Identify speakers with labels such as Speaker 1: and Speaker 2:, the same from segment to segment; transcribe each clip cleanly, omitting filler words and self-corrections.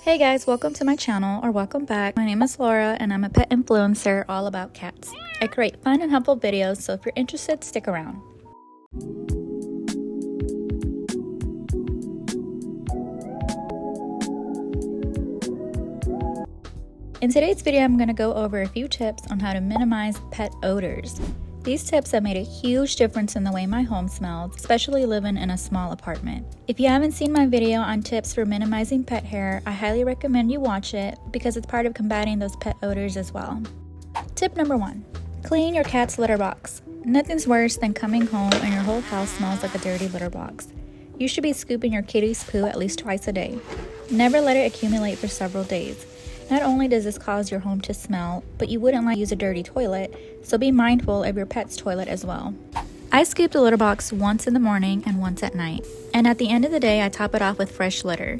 Speaker 1: Hey guys, welcome to my channel, or welcome back. My name is Laura and I'm a pet influencer all about cats. I create fun and helpful videos, so if you're interested, stick around. In today's video, I'm going to go over a few tips on how to minimize pet odors. These tips have made a huge difference in the way my home smells, especially living in a small apartment. If you haven't seen my video on tips for minimizing pet hair, I highly recommend you watch it because it's part of combating those pet odors as well. Tip number 1. Clean your cat's litter box. Nothing's worse than coming home and your whole house smells like a dirty litter box. You should be scooping your kitty's poo at least twice a day. Never let it accumulate for several days. Not only does this cause your home to smell, but you wouldn't like to use a dirty toilet, so be mindful of your pet's toilet as well. I scoop the litter box once in the morning and once at night, and at the end of the day I top it off with fresh litter.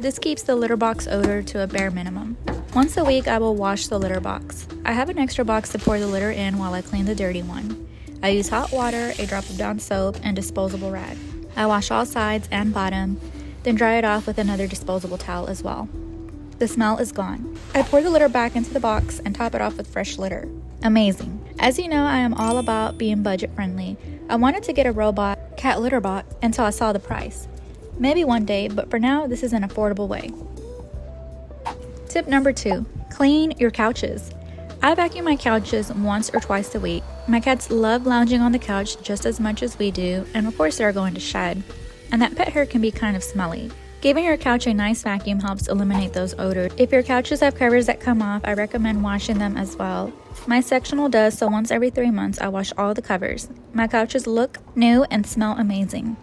Speaker 1: This keeps the litter box odor to a bare minimum. Once a week I will wash the litter box. I have an extra box to pour the litter in while I clean the dirty one. I use hot water, a drop of Dawn soap, and disposable rag. I wash all sides and bottom, then dry it off with another disposable towel as well. The smell is gone. I pour the litter back into the box and top it off with fresh litter. Amazing. As you know, I am all about being budget friendly. I wanted to get a robot cat litter box until I saw the price. Maybe one day, but for now, this is an affordable way. Tip number 2. Clean your couches. I vacuum my couches once or twice a week. My cats love lounging on the couch just as much as we do, and of course they're going to shed. And that pet hair can be kind of smelly. Giving your couch a nice vacuum helps eliminate those odors. If your couches have covers that come off, I recommend washing them as well. My sectional does, so once every 3 months I wash all the covers. My couches look new and smell amazing.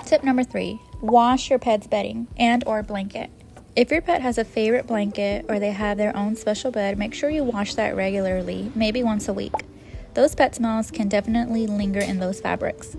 Speaker 1: Tip number 3. Wash your pet's bedding and or blanket. If your pet has a favorite blanket or they have their own special bed, make sure you wash that regularly, maybe once a week. Those pet smells can definitely linger in those fabrics.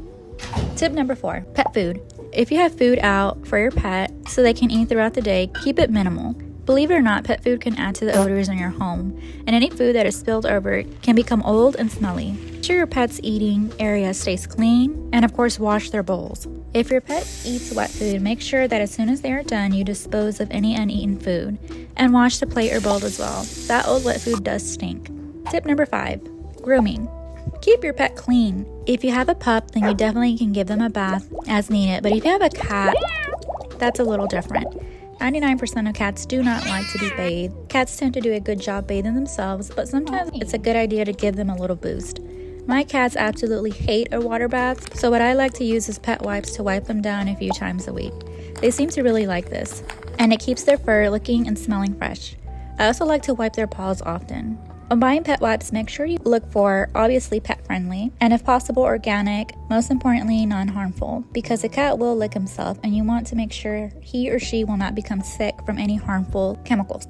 Speaker 1: Tip number 4. Pet food. If you have food out for your pet so they can eat throughout the day, keep it minimal. Believe it or not, pet food can add to the odors in your home, and any food that is spilled over can become old and smelly. Make sure your pet's eating area stays clean, and of course wash their bowls. If your pet eats wet food, make sure that as soon as they are done, you dispose of any uneaten food, and wash the plate or bowl as well. That old wet food does stink. Tip number 5. Grooming. Keep your pet clean. If you have a pup, then you definitely can give them a bath as needed, but if you have a cat, that's a little different. 99% of cats do not like to be bathed. Cats tend to do a good job bathing themselves, but sometimes it's a good idea to give them a little boost. My cats absolutely hate a water bath, so what I like to use is pet wipes to wipe them down a few times a week. They seem to really like this, and it keeps their fur looking and smelling fresh. I also like to wipe their paws often. When buying pet wipes, make sure you look for obviously pet friendly and if possible organic, most importantly non-harmful, because a cat will lick himself and you want to make sure he or she will not become sick from any harmful chemicals.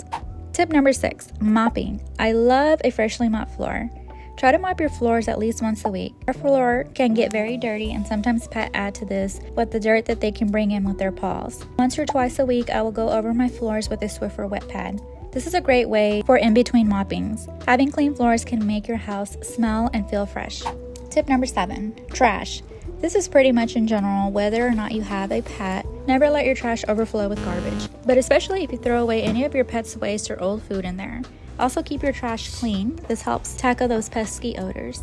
Speaker 1: Tip number 6. Mopping. I love a freshly mopped floor. Try to mop your floors at least once a week. Our floor can get very dirty and sometimes pets add to this with the dirt that they can bring in with their paws. Once or twice a week, I will go over my floors with a Swiffer wet pad. This is a great way for in-between moppings. Having clean floors can make your house smell and feel fresh. Tip number 7. Trash. This is pretty much in general whether or not you have a pet. Never let your trash overflow with garbage, but especially if you throw away any of your pet's waste or old food in there. Also keep your trash clean. This helps tackle those pesky odors.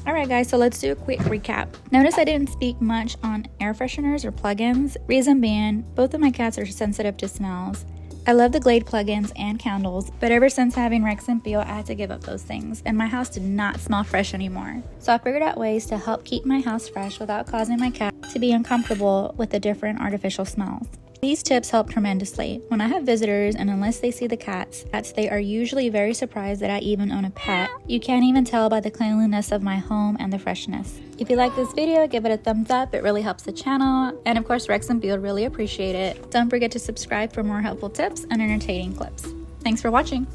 Speaker 1: Alright guys, so let's do a quick recap. Notice I didn't speak much on air fresheners or plugins. Reason being, both of my cats are sensitive to smells. I love the Glade plugins and candles, but ever since having Rex and Pio, I had to give up those things, and my house did not smell fresh anymore. So I figured out ways to help keep my house fresh without causing my cat to be uncomfortable with the different artificial smells. These tips help tremendously. When I have visitors, and unless they see the cats, they are usually very surprised that I even own a pet. You can't even tell by the cleanliness of my home and the freshness. If you like this video, give it a thumbs up. It really helps the channel. And of course, Rex and Pio really appreciate it. Don't forget to subscribe for more helpful tips and entertaining clips. Thanks for watching.